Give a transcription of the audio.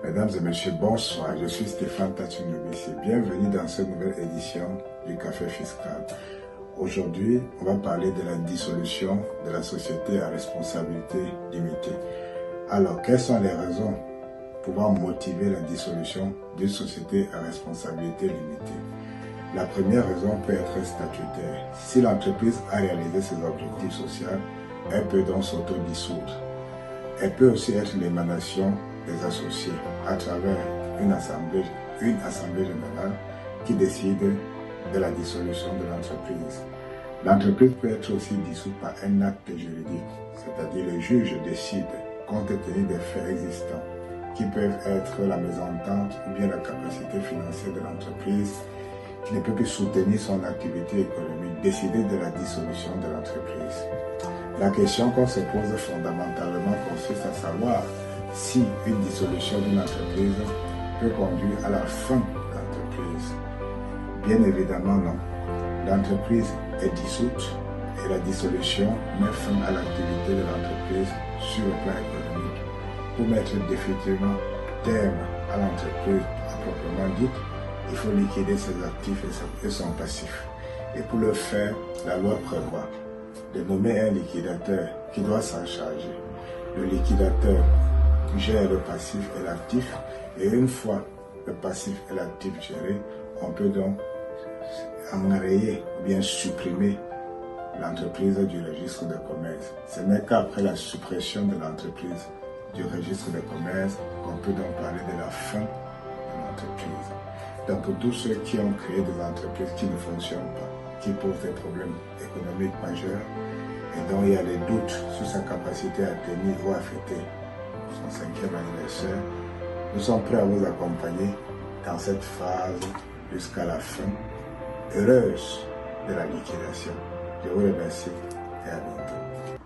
Mesdames et messieurs, bonsoir. Je suis Stéphane Tatunoubissi. Bienvenue dans cette nouvelle édition du Café Fiscal. Aujourd'hui, on va parler de la dissolution de la société à responsabilité limitée. Alors, quelles sont les raisons pouvant motiver la dissolution d'une société à responsabilité limitée? La première raison peut être statutaire. Si l'entreprise a réalisé ses objectifs sociaux, elle peut donc s'autodissoudre. Elle peut aussi être l'émanation des associés à travers une assemblée générale qui décide de la dissolution de l'entreprise. L'entreprise peut être aussi dissoute par un acte juridique, c'est-à-dire le juge décide, compte tenu des faits existants, qui peuvent être la mésentente ou bien la capacité financière de l'entreprise, qui ne peut plus soutenir son activité économique, décider de la dissolution de l'entreprise. La question qu'on se pose fondamentalement consiste à savoir si une dissolution d'une entreprise peut conduire à la fin de l'entreprise. Bien évidemment non. L'entreprise est dissoute et la dissolution met fin à l'activité de l'entreprise sur le plan économique. Pour mettre définitivement terme à l'entreprise à proprement dite, il faut liquider ses actifs et son passif. Et pour le faire, la loi prévoit de nommer un liquidateur qui doit s'en charger. Le liquidateur gère le passif et l'actif, et une fois le passif et l'actif gérés, on peut donc enrayer ou bien supprimer l'entreprise du registre de commerce. Ce n'est qu'après la suppression de l'entreprise du registre de commerce qu'on peut donc parler de la fin de l'entreprise. Donc pour tous ceux qui ont créé des entreprises qui ne fonctionnent pas, qui posent des problèmes économiques majeurs, et dont il y a des doutes sur sa capacité à tenir ou à fêter son 5e anniversaire, nous sommes prêts à vous accompagner dans cette phase jusqu'à la fin heureuse de la liquidation. Je vous remercie et à bientôt.